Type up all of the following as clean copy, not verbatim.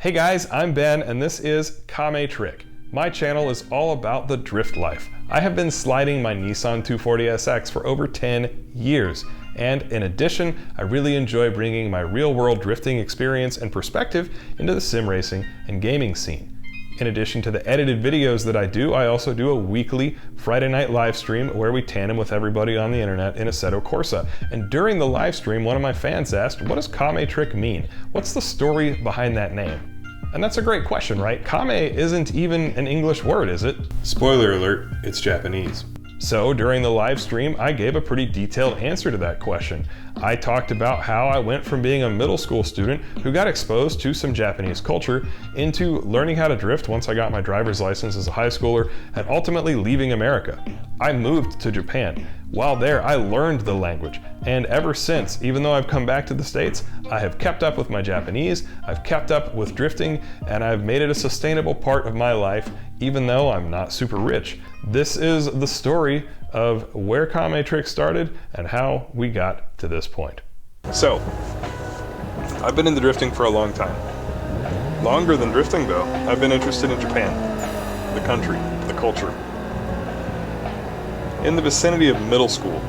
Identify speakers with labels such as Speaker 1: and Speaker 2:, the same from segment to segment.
Speaker 1: Hey guys, I'm Ben and this is Kame Trick. My channel is all about the drift life. I have been sliding my Nissan 240SX for over 10 years. And in addition, I really enjoy bringing my real-world drifting experience and perspective into the sim racing and gaming scene. In addition to the edited videos that I do, I also do a weekly Friday night live stream where we tandem with everybody on the internet in Assetto Corsa. And during the live stream, one of my fans asked, what does Kame Trick mean? What's the story behind that name? And that's a great question, right? Kame isn't even an English word, is it? Spoiler alert, it's Japanese. So during the live stream, I gave a pretty detailed answer to that question. I talked about how I went from being a middle school student who got exposed to some Japanese culture into learning how to drift once I got my driver's license as a high schooler and ultimately leaving America. I moved to Japan. While there, I learned the language. And ever since, even though I've come back to the States, I have kept up with my Japanese, I've kept up with drifting, and I've made it a sustainable part of my life, even though I'm not super rich. This is the story of where Kame Trick started and how we got to this point. So, I've been into drifting for a long time. Longer than drifting though, I've been interested in Japan, the country, the culture. In the vicinity of middle school,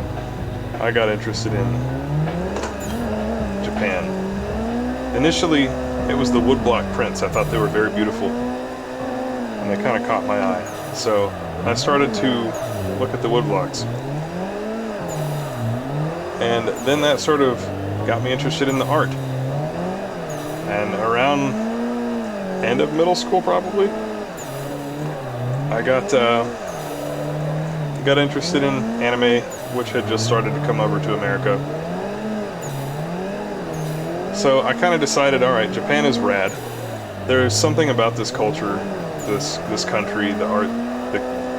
Speaker 1: I got interested in Japan. Initially, it was the woodblock prints. I thought they were very beautiful, and they kind of caught my eye. So I started to look at the woodblocks. And then that sort of got me interested in the art. And around end of middle school probably, I got interested in anime, which had just started to come over to America. So I kind of decided, alright, Japan is rad. There's something about this culture, this country, the art,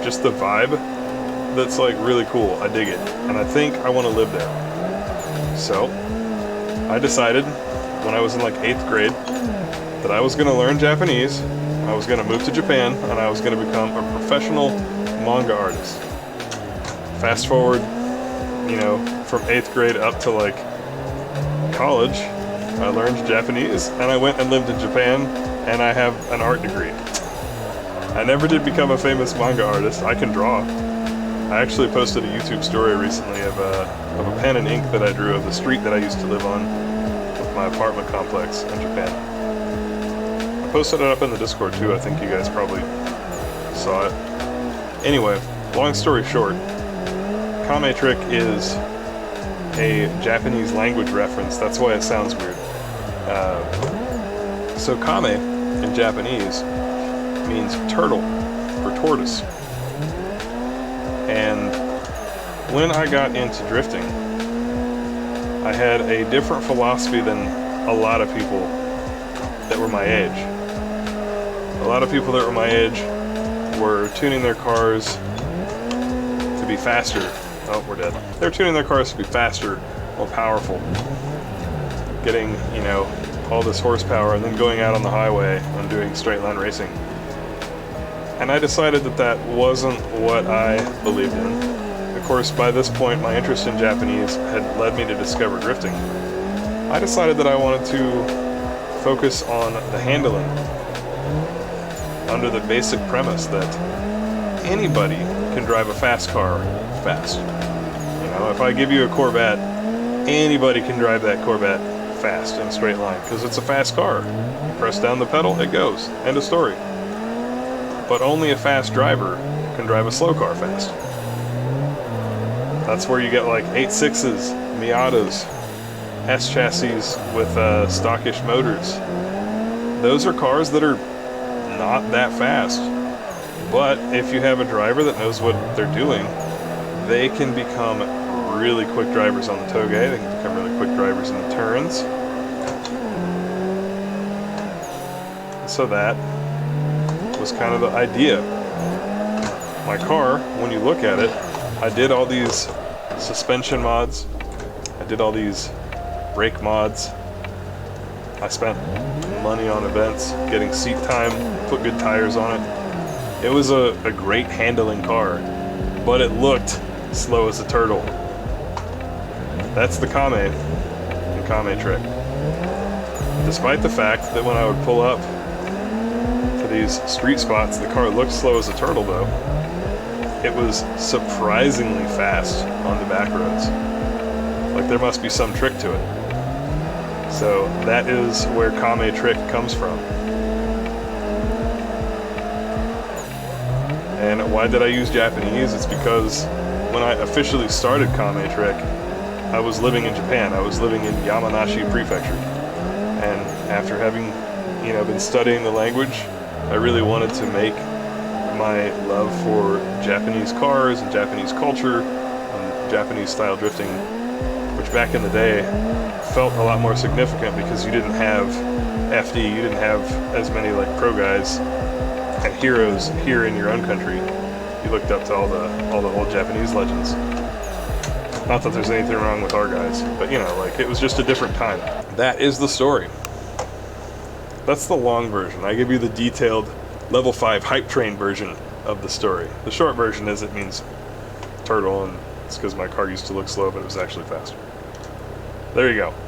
Speaker 1: just the vibe that's like really cool. I dig it. And I think I want to live there. So I decided when I was in like 8th grade that I was going to learn Japanese, I was going to move to Japan, and I was going to become a professional manga artist. Fast forward, you know, from 8th grade up to like college, I learned Japanese and I went and lived in Japan, and I have an art degree. I never did become a famous manga artist. I can draw. I actually posted a YouTube story recently of a pen and ink that I drew of the street that I used to live on with my apartment complex in Japan. I posted it up in the Discord too. I think you guys probably saw it. Anyway, long story short, Kame Trick is a Japanese language reference. That's why it sounds weird. So Kame in Japanese means turtle or tortoise. And when I got into drifting, I had a different philosophy than a lot of people that were my age. A lot of people that were my age were tuning their cars to be faster. Oh, we're dead. They're tuning their cars to be faster, more powerful, getting, you know, all this horsepower, and then going out on the highway and doing straight line racing. And I decided that that wasn't what I believed in. Of course, by this point, my interest in Japanese had led me to discover drifting. I decided that I wanted to focus on the handling under the basic premise that anybody can drive a fast car fast. You know, if I give you a Corvette, anybody can drive that Corvette fast in a straight line because it's a fast car. You press down the pedal, it goes. End of story. But only a fast driver can drive a slow car fast. That's where you get like 8.6s, Miatas, S chassis with stockish motors. Those are cars that are not that fast. But if you have a driver that knows what they're doing, they can become really quick drivers on the Touge, they can become really quick drivers in the turns. So that was kind of the idea. My car, when you look at it, I did all these suspension mods, I did all these brake mods, I spent money on events, getting seat time, put good tires on it. It was a great handling car, but it looked slow as a turtle. That's the Kame in Kame Trick. Despite the fact that when I would pull up these street spots. The car looked slow as a turtle though. It was surprisingly fast on the back roads. Like there must be some trick to it. So that is where Kame Trick comes from. And why did I use Japanese? It's because when I officially started Kame Trick, I was living in Japan. I was living in Yamanashi Prefecture. And after having, been studying the language, I really wanted to make my love for Japanese cars and Japanese culture and Japanese style drifting, which back in the day felt a lot more significant because you didn't have FD, you didn't have as many like pro guys and heroes here in your own country. You looked up to all the old Japanese legends. Not that there's anything wrong with our guys, but it was just a different time. That is the story. That's the long version. I give you the detailed level 5 hype train version of the story. The short version is it means turtle, and it's because my car used to look slow, but it was actually faster. There you go.